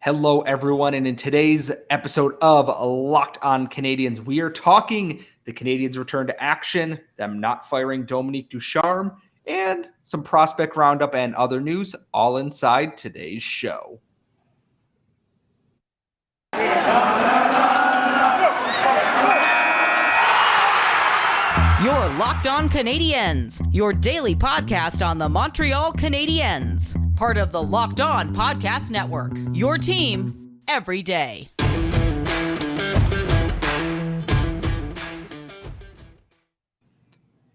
Hello, everyone. And in today's episode of Locked On Canadiens, we are talking the Canadiens' return to action, them not firing Dominique Ducharme, and some prospect roundup and other news, all inside today's show. You're Locked On Canadiens, your daily podcast on the Montreal Canadiens. Part of the Locked On Podcast Network, your team every day.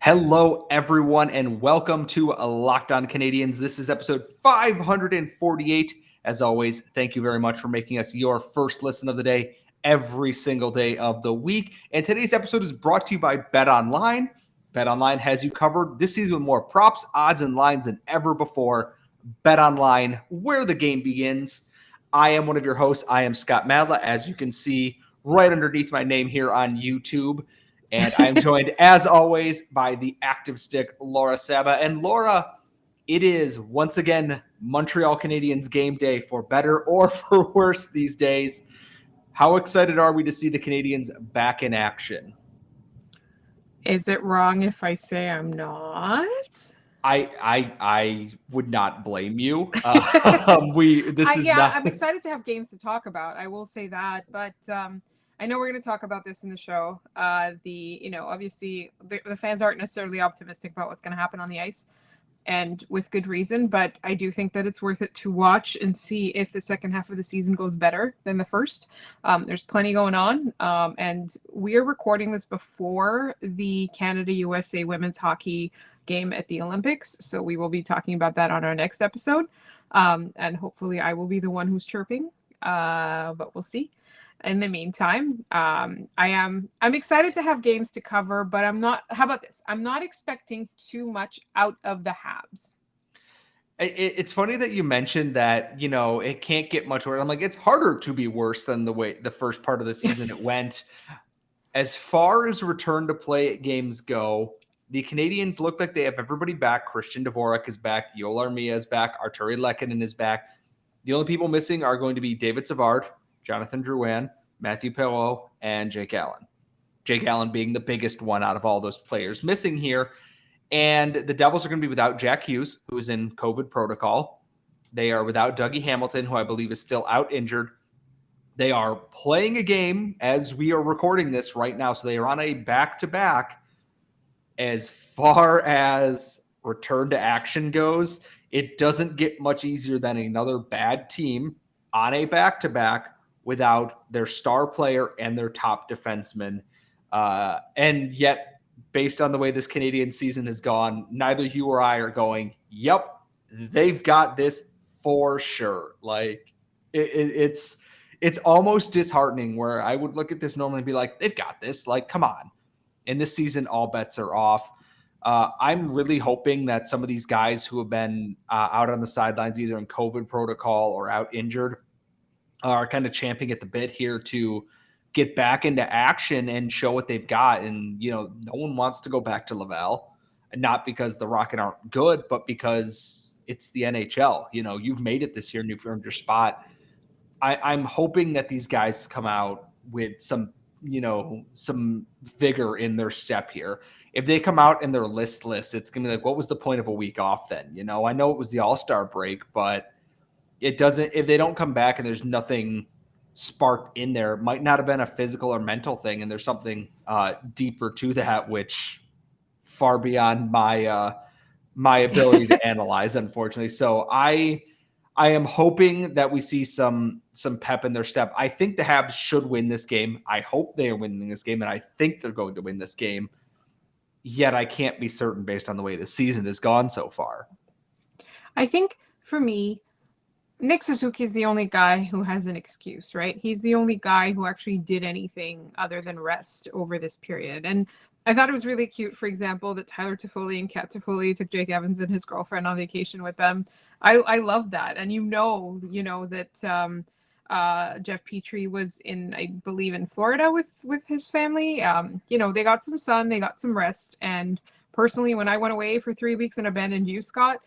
Hello, everyone, and welcome to Locked On Canadiens. This is episode 548. As always, thank you very much for making us your first listen of the day every single day of the week. And today's episode is brought to you by BetOnline. BetOnline has you covered this season with more props, odds, and lines than ever before. BetOnline, where the game begins. I am one of your hosts. I am Scott Madla, as you can see right underneath my name here on YouTube. And I'm joined, as always, by the active stick, Laura Saba. And Laura, it is once again Montreal Canadiens game day, for better or for worse these days. How excited are we to see the Canadiens back in action? Is it wrong if I say I'm not? I would not blame you. I'm excited to have games to talk about. I will say that, but I know we're going to talk about this in the show. Obviously the fans aren't necessarily optimistic about what's going to happen on the ice, and with good reason, but I do think that it's worth it to watch and see if the second half of the season goes better than the first. There's plenty going on, and we're recording this before the Canada-USA women's hockey game at the Olympics, so we will be talking about that on our next episode, and hopefully I will be the one who's chirping, but we'll see. In the meantime, I'm excited to have games to cover, but I'm not. How about this? I'm not expecting too much out of the Habs. It's funny that you mentioned that, it can't get much worse. I'm like, it's harder to be worse than the way the first part of the season it went. As far as return to play games go, the Canadiens look like they have everybody back. Christian Dvorak is back. Yoel Armia is back. Arturi Lehkonen is back. The only people missing are going to be David Savard, Jonathan Drouin, Matthew Perreault, and Jake Allen. Jake Allen being the biggest one out of all those players missing here. And the Devils are going to be without Jack Hughes, who is in COVID protocol. They are without Dougie Hamilton, who I believe is still out injured. They are playing a game as we are recording this right now. So they are on a back-to-back. As far as return to action goes, it doesn't get much easier than another bad team on a back-to-back without their star player and their top defenseman. And yet, based on the way this Canadian season has gone, neither you or I are going, yep, they've got this for sure. Like, it's almost disheartening, where I would look at this normally and be like, they've got this. Like, come on. And this season, all bets are off. I'm really hoping that some of these guys who have been out on the sidelines, either in COVID protocol or out injured, are kind of champing at the bit here to get back into action and show what they've got. And, no one wants to go back to Laval, not because the Rocket aren't good, but because it's the NHL. You've made it this year and you've earned your spot. I'm hoping that these guys come out with some vigor in their step here. If they come out and they're listless, it's going to be like, what was the point of a week off then? I know it was the All-Star break, but it doesn't, if they don't come back and there's nothing sparked in there, it might not have been a physical or mental thing. And there's something deeper to that, which far beyond my ability to analyze, unfortunately. So I am hoping that we see some pep in their step. I think the Habs should win this game. I hope they are winning this game, and I think they're going to win this game. Yet I can't be certain based on the way the season has gone so far. I think for me, Nick Suzuki is the only guy who has an excuse, right? He's the only guy who actually did anything other than rest over this period. And I thought it was really cute, for example, that Tyler Toffoli and Kat Toffoli took Jake Evans and his girlfriend on vacation with them. I love that. And that Jeff Petrie was I believe in Florida with his family. They got some sun, they got some rest. And personally, when I went away for 3 weeks and abandoned you, Scott,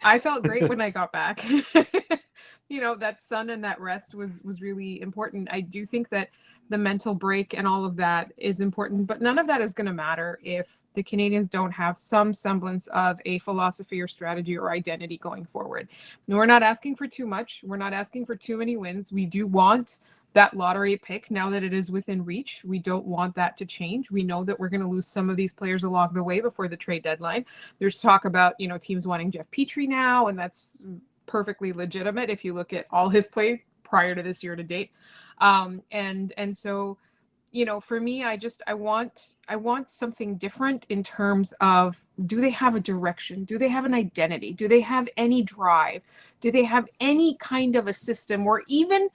I felt great when I got back. that sun and that rest was really important. I do think that the mental break and all of that is important, but none of that is going to matter if the Canadiens don't have some semblance of a philosophy or strategy or identity going forward. We're not asking for too much. We're not asking for too many wins. We do want that lottery pick now that it is within reach. We don't want that to change. We know that we're going to lose some of these players along the way before the trade deadline. There's talk about, teams wanting Jeff Petrie now, and that's perfectly legitimate if you look at all his play prior to this year to date. And so, for me, I want something different in terms of, do they have a direction? Do they have an identity? Do they have any drive? Do they have any kind of a system, or even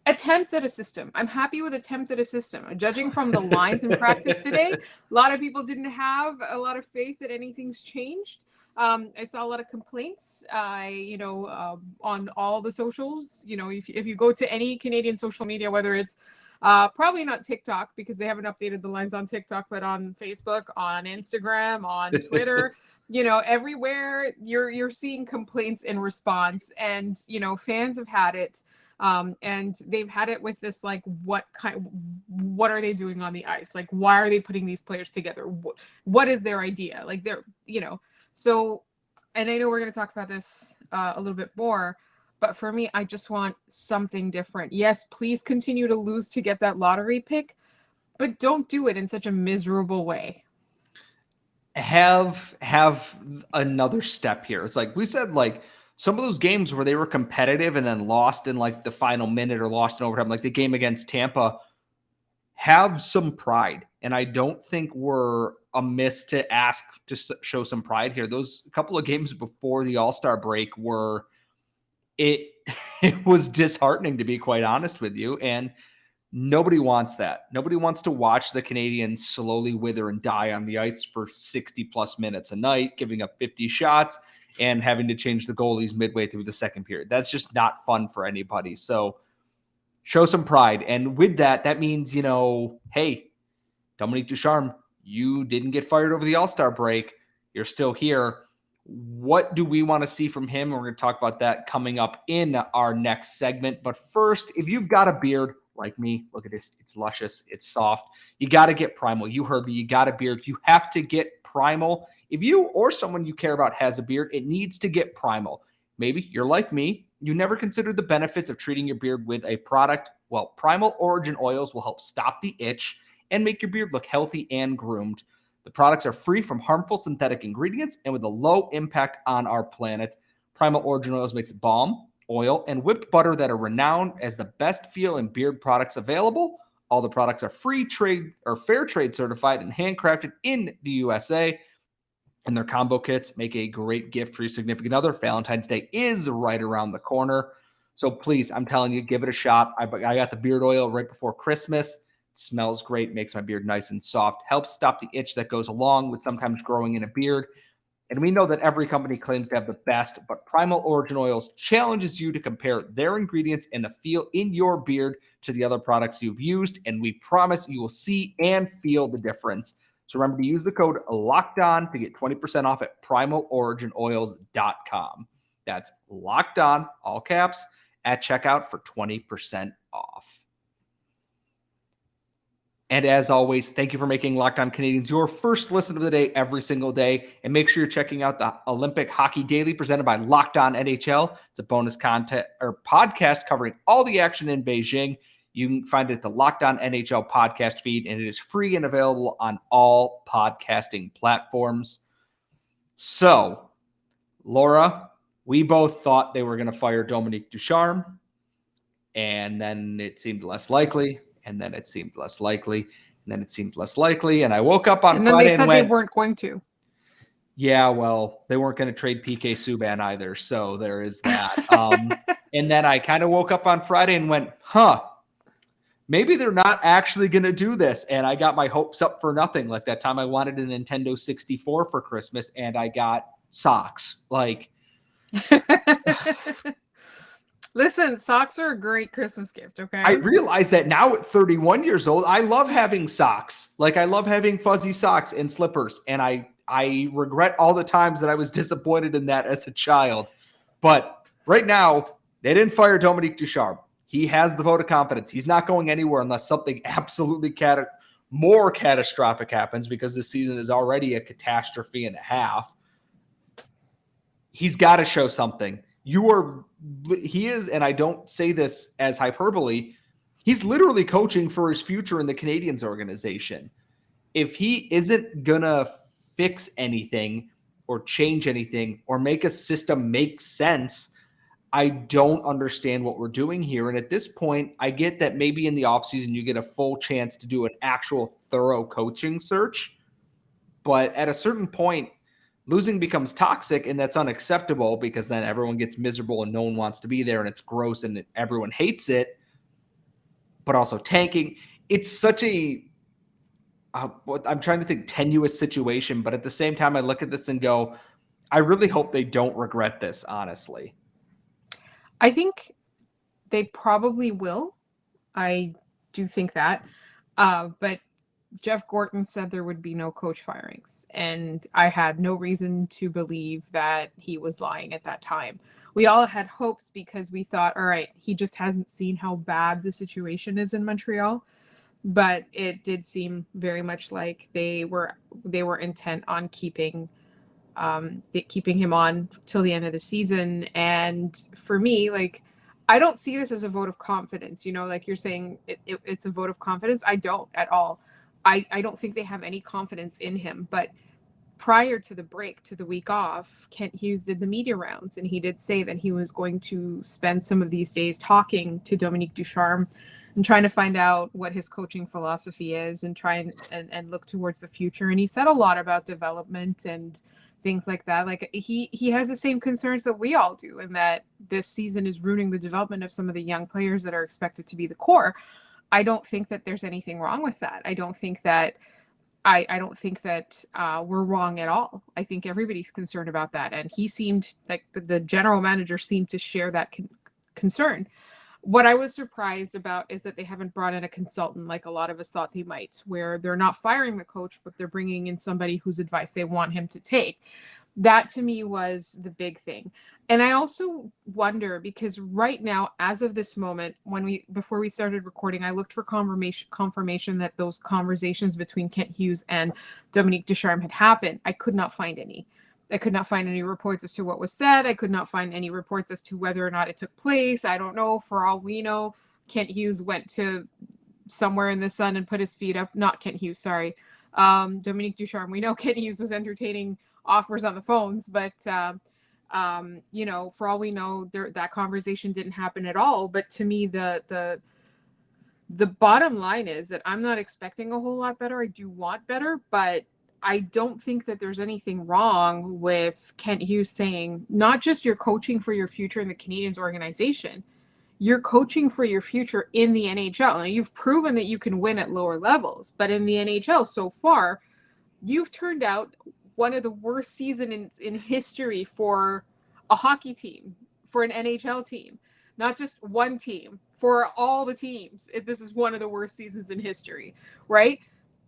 attempts at a system? I'm happy with attempts at a system. Judging from the lines in practice today, a lot of people didn't have a lot of faith that anything's changed. I saw a lot of complaints, on all the socials. If you go to any Canadian social media, whether it's probably not TikTok because they haven't updated the lines on TikTok, but on Facebook, on Instagram, on Twitter, everywhere you're seeing complaints in response. And, fans have had it. And they've had it with this, like, what are they doing on the ice? Like, why are they putting these players together? What is their idea? Like, so, and I know we're going to talk about this a little bit more, but for me, I just want something different. Yes, please continue to lose to get that lottery pick, but don't do it in such a miserable way. Have another step here. It's like we said, like, some of those games where they were competitive and then lost in like the final minute or lost in overtime, like the game against Tampa, have some pride. And I don't think we're amiss to ask to show some pride here. Those couple of games before the All-Star break it was disheartening, to be quite honest with you. And nobody wants that. Nobody wants to watch the Canadiens slowly wither and die on the ice for 60 plus minutes a night, giving up 50 shots and having to change the goalies midway through the second period. That's just not fun for anybody. So show some pride. And with that, that means, hey, Dominique Ducharme, you didn't get fired over the All-Star break. You're still here. What do we want to see from him? We're going to talk about that coming up in our next segment. But first, if you've got a beard like me, look at this. It's luscious. It's soft. You got to get Primal. You heard me. You got a beard. You have to get Primal. If you or someone you care about has a beard, it needs to get Primal. Maybe you're like me. You never considered the benefits of treating your beard with a product. Well, Primal Origin Oils will help stop the itch and make your beard look healthy and groomed. The products are free from harmful synthetic ingredients and with a low impact on our planet. Primal Origin Oils makes balm, oil, and whipped butter that are renowned as the best feel and beard products available. All the products are free trade or fair trade certified and handcrafted in the USA. And their combo kits make a great gift for your significant other. Valentine's Day is right around the corner. So please, I'm telling you, give it a shot. I got the beard oil right before Christmas. Smells great, makes my beard nice and soft, helps stop the itch that goes along with sometimes growing in a beard. And we know that every company claims to have the best, but Primal Origin Oils challenges you to compare their ingredients and the feel in your beard to the other products you've used, and we promise you will see and feel the difference. So remember to use the code LOCKEDON to get 20% off at primaloriginoils.com. That's locked on, all caps, at checkout for 20% off. And as always, thank you for making Locked On Canadiens your first listen of the day every single day. And make sure you're checking out the Olympic Hockey Daily presented by Locked On NHL. It's a bonus content or podcast covering all the action in Beijing. You can find it at the Locked On NHL podcast feed, and it is free and available on all podcasting platforms. So, Laura, we both thought they were going to fire Dominique Ducharme, and then it seemed less likely. And then it seemed less likely, and then it seemed less likely. And I woke up on Friday and they said they weren't going to. Yeah, well, they weren't going to trade PK Subban either, so there is that. And then I kind of woke up on Friday and went, maybe they're not actually going to do this. And I got my hopes up for nothing. Like that time I wanted a Nintendo 64 for Christmas, and I got socks. Like, listen, socks are a great Christmas gift, okay? I realize that now at 31 years old, I love having socks. Like, I love having fuzzy socks and slippers. And I regret all the times that I was disappointed in that as a child. But right now, They didn't fire Dominique Ducharme. He has the vote of confidence. He's not going anywhere unless something absolutely more catastrophic happens, because this season is already a catastrophe and a half. He's got to show something. He is, and I don't say this as hyperbole, he's literally coaching for his future in the Canadiens organization. If he isn't going to fix anything or change anything or make a system make sense, I don't understand what we're doing here. And at this point, I get that maybe in the offseason you get a full chance to do an actual thorough coaching search. But at a certain point, losing becomes toxic, and that's unacceptable, because then everyone gets miserable and no one wants to be there, and it's gross and everyone hates it. But also tanking. It's such a, I'm trying to think, tenuous situation. But at the same time, I look at this and go, I really hope they don't regret this, honestly. I think they probably will. I do think that. But Jeff Gorton said there would be no coach firings, and I had no reason to believe that he was lying at that time. We all had hopes because we thought, all right, he just hasn't seen how bad the situation is in Montreal. But it did seem very much like they were intent on keeping him on till the end of the season. And for me, like, I don't see this as a vote of confidence, like you're saying it's a vote of confidence. I don't at all. I don't think they have any confidence in him. But prior to the break, to the week off, Kent Hughes did the media rounds, and he did say that he was going to spend some of these days talking to Dominique Ducharme and trying to find out what his coaching philosophy is, and try and look towards the future. And he said a lot about development and things like that. Like, he has the same concerns that we all do, and that this season is ruining the development of some of the young players that are expected to be the core. I don't think that there's anything wrong with that. I don't think that we're wrong at all. I think everybody's concerned about that. And he seemed like the general manager seemed to share that concern. What I was surprised about is that they haven't brought in a consultant like a lot of us thought they might, where they're not firing the coach, but they're bringing in somebody whose advice they want him to take. That to me was the big thing. And I also wonder, because right now, as of this moment, before we started recording, I looked for confirmation that those conversations between Kent Hughes and Dominique Ducharme had happened. I could not find any. I could not find any reports as to what was said. I could not find any reports as to whether or not it took place. I don't know. For all we know, Kent Hughes went to somewhere in the sun and put his feet up. Not Kent Hughes, sorry. Dominique Ducharme. We know Kent Hughes was entertaining offers on the phones, but for all we know, that conversation didn't happen at all. But to me, the bottom line is that I'm not expecting a whole lot better. I do want better, but I don't think that there's anything wrong with Kent Hughes saying, not just you're coaching for your future in the Canadiens organization, you're coaching for your future in the NHL. Now, you've proven that you can win at lower levels, but in the NHL so far, you've turned out one of the worst seasons in history for a hockey team, for an NHL team, not just one team, for all the teams. This is one of the worst seasons in history, right?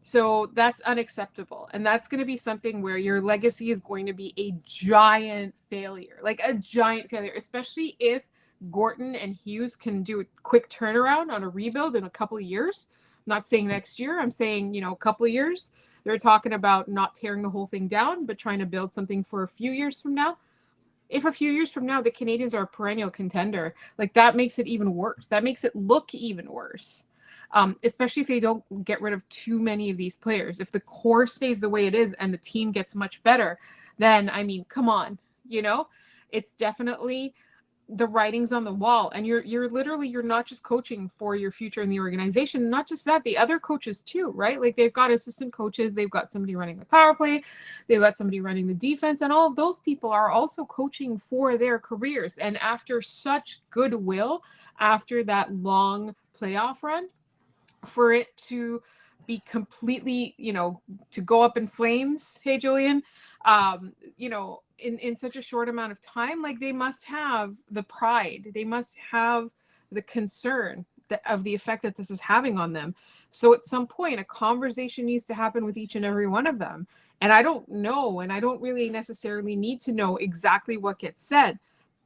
So that's unacceptable. And that's going to be something where your legacy is going to be a giant failure, especially if Gorton and Hughes can do a quick turnaround on a rebuild in a couple of years. I'm not saying next year. I'm saying, a couple of years. They're talking about not tearing the whole thing down, but trying to build something for a few years from now. If a few years from now, the Canadiens are a perennial contender, like, that makes it even worse. That makes it look even worse. Especially if they don't get rid of too many of these players. If the core stays the way it is and the team gets much better, then, I mean, come on, it's definitely the writing's on the wall. And you're not just coaching for your future in the organization. Not just that, the other coaches too, right? Like, they've got assistant coaches, they've got somebody running the power play, they've got somebody running the defense, and all of those people are also coaching for their careers. And after such goodwill, after that long playoff run, for it to be completely, to go up in flames, hey, Julian, in such a short amount of time, like, they must have the pride, they must have the concern of the effect that this is having on them. So at some point, a conversation needs to happen with each and every one of them. And I don't know, and I don't really necessarily need to know exactly what gets said.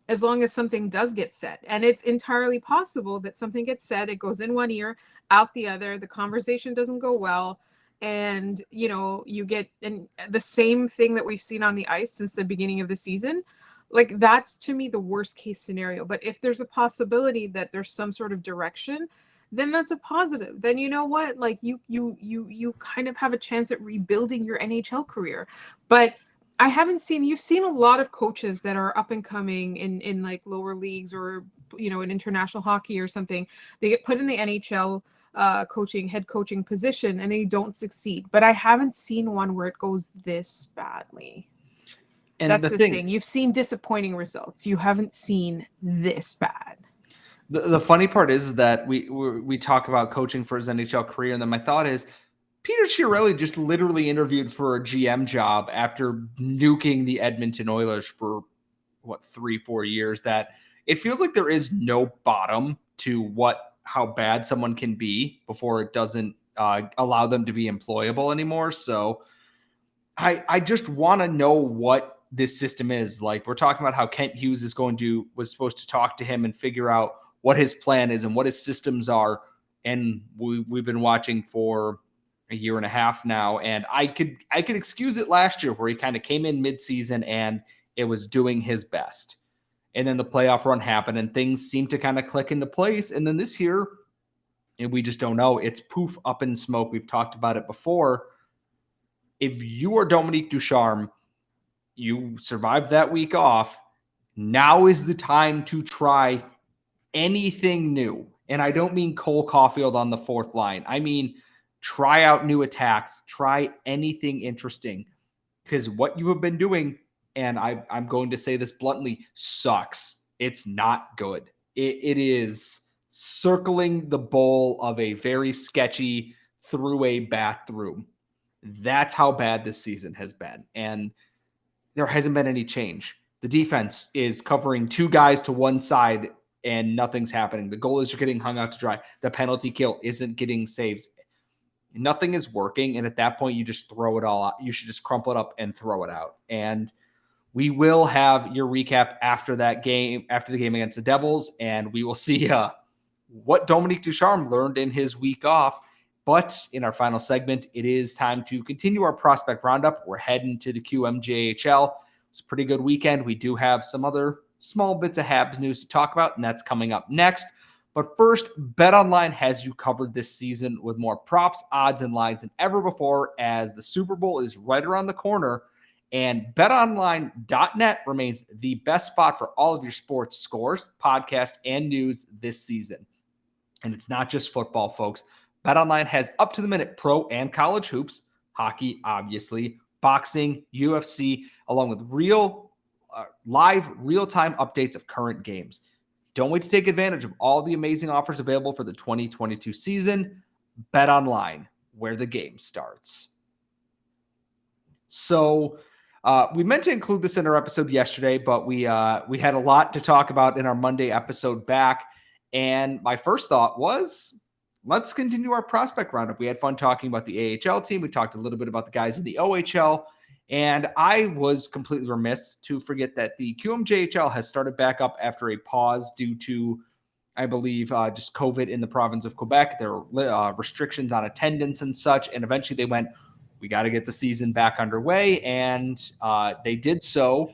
as long as something does get said. And it's entirely possible that something gets said, it goes in one ear, out the other, the conversation doesn't go well, and you get the same thing that we've seen on the ice since the beginning of the season. Like, that's to me the worst case scenario. But if there's a possibility that there's some sort of direction, then that's a positive. Then you know what, like you kind of have a chance at rebuilding your NHL career. But you've seen a lot of coaches that are up and coming in like lower leagues or in international hockey or something. They get put in the NHL head coaching position and they don't succeed. But I haven't seen one where it goes this badly. And that's the thing. You've seen disappointing results. You haven't seen this bad. The funny part is that we talk about coaching for his NHL career, and then my thought is, Peter Chiarelli just literally interviewed for a GM job after nuking the Edmonton Oilers for 3-4 years, that it feels like there is no bottom to how bad someone can be before it doesn't allow them to be employable anymore. So I just want to know what this system is. Like, we're talking about how Kent Hughes was supposed to talk to him and figure out what his plan is and what his systems are. And we've been watching for a year and a half now. And I could excuse it last year where he kind of came in midseason and it was doing his best. And then the playoff run happened and things seemed to kind of click into place. And then this year, and we just don't know, it's poof, up in smoke. We've talked about it before. If you are Dominique Ducharme, you survived that week off. Now is the time to try anything new. And I don't mean Cole Caulfield on the fourth line. I mean, try out new attacks, try anything interesting, because what you have been doing, and I'm going to say this bluntly, sucks. It's not good. It is circling the bowl of a very sketchy through a bathroom. That's how bad this season has been. And there hasn't been any change. The defense is covering two guys to one side and nothing's happening. The goalies are getting hung out to dry. The penalty kill isn't getting saves. Nothing is working. And at that point, you just throw it all out. You should just crumple it up and throw it out. And we will have your recap after the game against the Devils. And we will see what Dominique Ducharme learned in his week off. But in our final segment, it is time to continue our prospect roundup. We're heading to the QMJHL. It's a pretty good weekend. We do have some other small bits of Habs news to talk about, and that's coming up next. But first, BetOnline has you covered this season with more props, odds, and lines than ever before, as the Super Bowl is right around the corner. And BetOnline.net remains the best spot for all of your sports scores, podcasts, and news this season. And it's not just football, folks. BetOnline has up-to-the-minute pro and college hoops, hockey, obviously, boxing, UFC, along with live real-time updates of current games. Don't wait to take advantage of all the amazing offers available for the 2022 season. BetOnline, where the game starts. So we meant to include this in our episode yesterday, but we had a lot to talk about in our Monday episode back. And my first thought was, let's continue our prospect roundup. We had fun talking about the AHL team. We talked a little bit about the guys in the OHL. And I was completely remiss to forget that the QMJHL has started back up after a pause due to, I believe, just COVID in the province of Quebec. There were restrictions on attendance and such. And eventually they went, we got to get the season back underway. And they did so.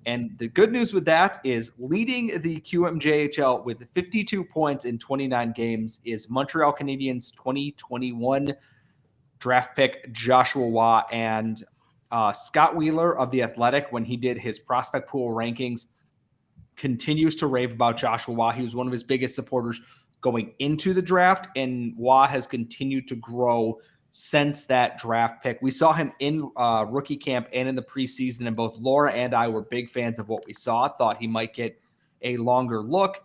And the good news with that is leading the QMJHL with 52 points in 29 games is Montreal Canadiens 2021 draft pick Joshua Waugh. And Scott Wheeler of The Athletic, when he did his prospect pool rankings, continues to rave about Joshua Waugh. He was one of his biggest supporters going into the draft, and Waugh has continued to grow since that draft pick. We saw him in rookie camp and in the preseason, and both Laura and I were big fans of what we saw, thought he might get a longer look.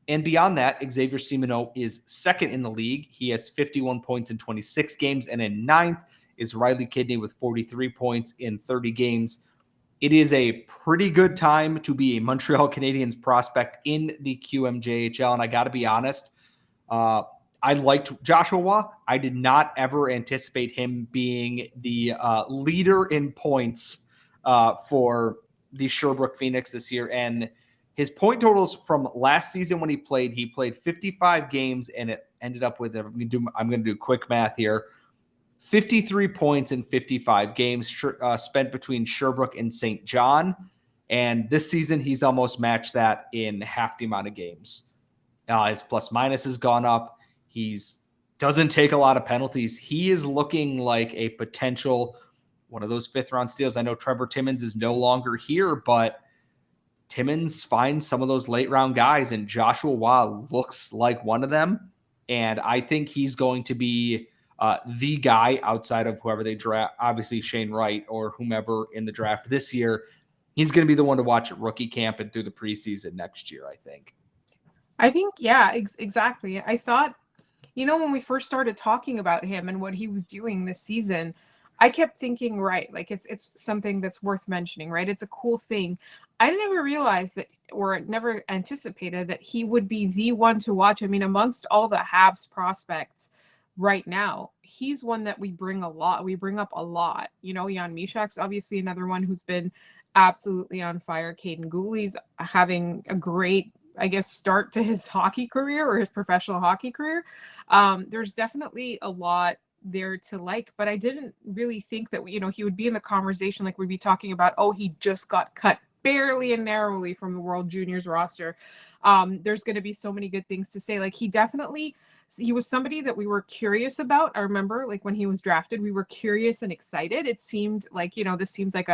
And beyond that, Xavier Simoneau is second in the league. He has 51 points in 26 games, and in ninth is Riley Kidney with 43 points in 30 games. It is a pretty good time to be a Montreal Canadiens prospect in the QMJHL, and I got to be honest, I liked Joshua Waugh. I did not ever anticipate him being the leader in points for the Sherbrooke Phoenix this year. And his point totals from last season when he played 55 games, and it ended up with, I'm going to do quick math here, 53 points in 55 games spent between Sherbrooke and St. John. And this season, he's almost matched that in half the amount of games. His plus minus has gone up. Doesn't take a lot of penalties. He is looking like a potential one of those fifth-round steals. I know Trevor Timmins is no longer here, but Timmins finds some of those late-round guys, and Joshua Waugh looks like one of them. And I think he's going to be the guy outside of whoever they draft, obviously Shane Wright or whomever in the draft this year. He's going to be the one to watch at rookie camp and through the preseason next year, I think. Yeah, exactly. I thought, when we first started talking about him and what he was doing this season, I kept thinking, right, like it's something that's worth mentioning, right? It's a cool thing. I never realized that, or never anticipated that he would be the one to watch. I mean, amongst all the Habs prospects right now, he's one that we bring up a lot. Jan Myszak's obviously another one who's been absolutely on fire. Caden Gooley's having a great, I guess, start to his hockey career or his professional hockey career. There's definitely a lot there to like, but I didn't really think that, he would be in the conversation. Like we'd be talking about, he just got cut barely and narrowly from the World Juniors roster. There's going to be so many good things to say. Like he was somebody that we were curious about. I remember like when he was drafted, we were curious and excited. It seemed like, this seems like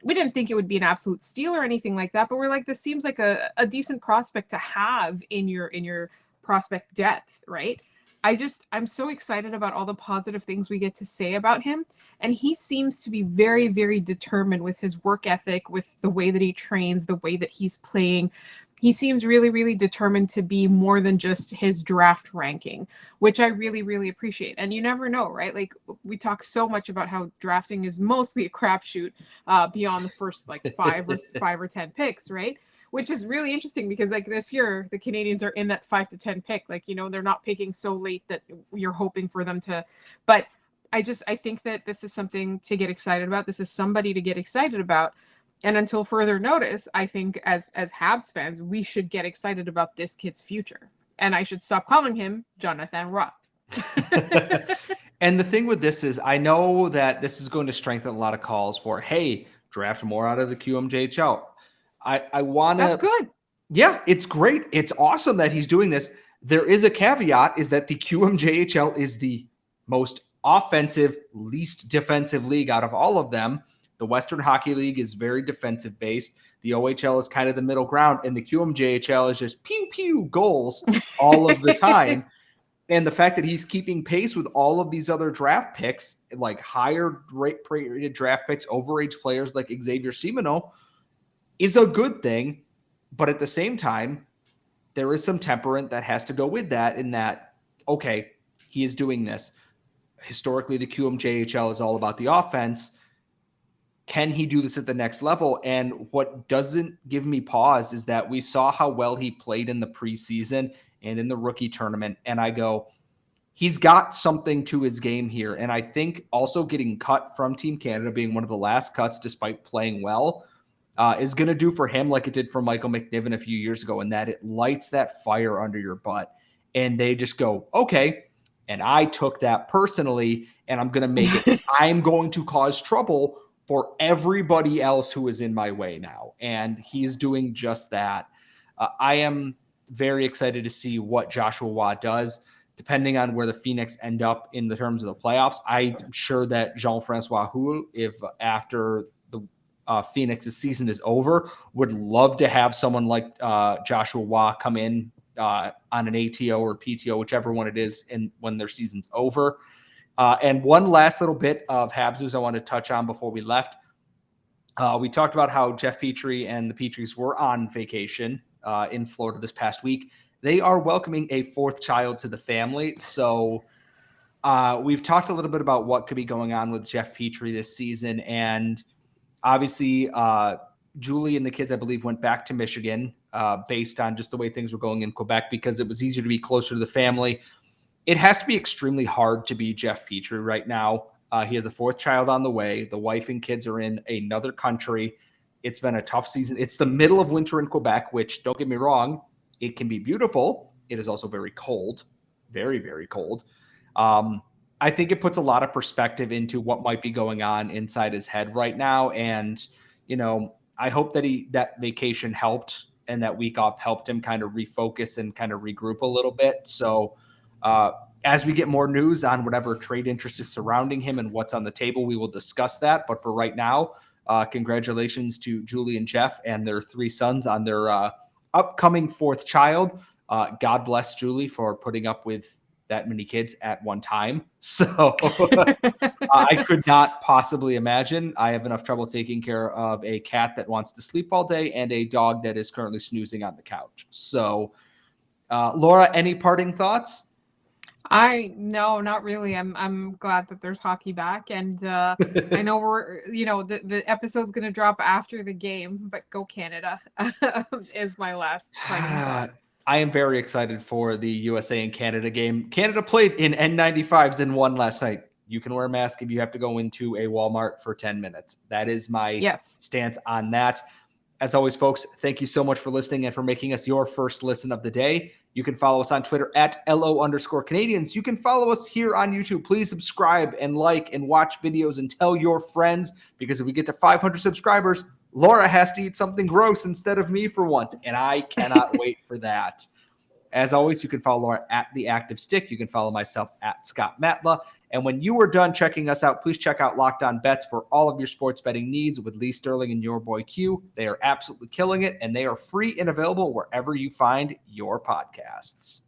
we didn't think it would be an absolute steal or anything like that, but we're like, this seems like a decent prospect to have in your prospect depth, right? I'm so excited about all the positive things we get to say about him. And he seems to be very, very determined with his work ethic, with the way that he trains, the way that he's playing. He seems really, really determined to be more than just his draft ranking, which I really, really appreciate. And you never know, right? Like we talk so much about how drafting is mostly a crapshoot beyond the first like 5 or 10 picks, right? Which is really interesting because like this year, the Canadiens are in that 5 to 10 pick. Like, they're not picking so late that you're hoping for them to, but I think that this is something to get excited about. This is somebody to get excited about. And until further notice, I think as Habs fans, we should get excited about this kid's future. And I should stop calling him Jonathan Roth. And the thing with this is, I know that this is going to strengthen a lot of calls for, hey, draft more out of the QMJHL. I want to. That's good. Yeah, it's great. It's awesome that he's doing this. There is a caveat, is that the QMJHL is the most offensive, least defensive league out of all of them. The Western Hockey League is very defensive based. The OHL is kind of the middle ground, and the QMJHL is just pew pew goals all of the time. And the fact that he's keeping pace with all of these other draft picks, like higher rated draft picks, overage players like Xavier Simoneau, is a good thing. But at the same time, there is some temperament that has to go with that, in that, okay, he is doing this. Historically, the QMJHL is all about the offense. Can he do this at the next level? And what doesn't give me pause is that we saw how well he played in the preseason and in the rookie tournament. And I go, he's got something to his game here. And I think also getting cut from Team Canada, being one of the last cuts despite playing well, is going to do for him like it did for Michael McNiven a few years ago, in that it lights that fire under your butt. And they just go, okay, and I took that personally, and I'm going to make it. I'm going to cause trouble for everybody else who is in my way now. And he's doing just that. I am very excited to see what Joshua Waugh does, depending on where the Phoenix end up in the terms of the playoffs. I'm sure that Jean-Francois Houle, if after the Phoenix's season is over, would love to have someone like Joshua Waugh come in on an ATO or PTO, whichever one it is, and when their season's over. And one last little bit of Habs news I want to touch on before we left. We talked about how Jeff Petrie and the Petries were on vacation in Florida this past week. They are welcoming a fourth child to the family. So we've talked a little bit about what could be going on with Jeff Petrie this season. And obviously, Julie and the kids, I believe, went back to Michigan based on just the way things were going in Quebec, because it was easier to be closer to the family. It has to be extremely hard to be Jeff Petrie right now. He has a fourth child on the way. The wife and kids are in another country. It's been a tough season. It's the middle of winter in Quebec, which, don't get me wrong, it can be beautiful. It is also very cold, very, very cold. I think it puts a lot of perspective into what might be going on inside his head right now. And, I hope that vacation helped and that week off helped him kind of refocus and kind of regroup a little bit. So as we get more news on whatever trade interest is surrounding him and what's on the table, we will discuss that. But for right now, congratulations to Julie and Jeff and their 3 sons on their upcoming 4th child. God bless Julie for putting up with that many kids at one time. So I could not possibly imagine. I have enough trouble taking care of a cat that wants to sleep all day and a dog that is currently snoozing on the couch. So Laura, any parting thoughts? No, not really. I'm glad that there's hockey back, and I know we're the episode's gonna drop after the game, but go Canada is my last parting thought. I am very excited for the USA and Canada game. Canada played in N95s and won last night. You can wear a mask if you have to go into a Walmart for 10 minutes. That is my stance on that. As always, folks, thank you so much for listening and for making us your first listen of the day. You can follow us on Twitter at @LO_Canadiens. You can follow us here on YouTube. Please subscribe and like and watch videos and tell your friends, because if we get to 500 subscribers, Laura has to eat something gross instead of me for once, and I cannot wait for that. As always, you can follow Laura at The Active Stick. You can follow myself at Scott Matla. And when you are done checking us out, please check out Locked On Bets for all of your sports betting needs with Lee Sterling and your boy Q. They are absolutely killing it, and they are free and available wherever you find your podcasts.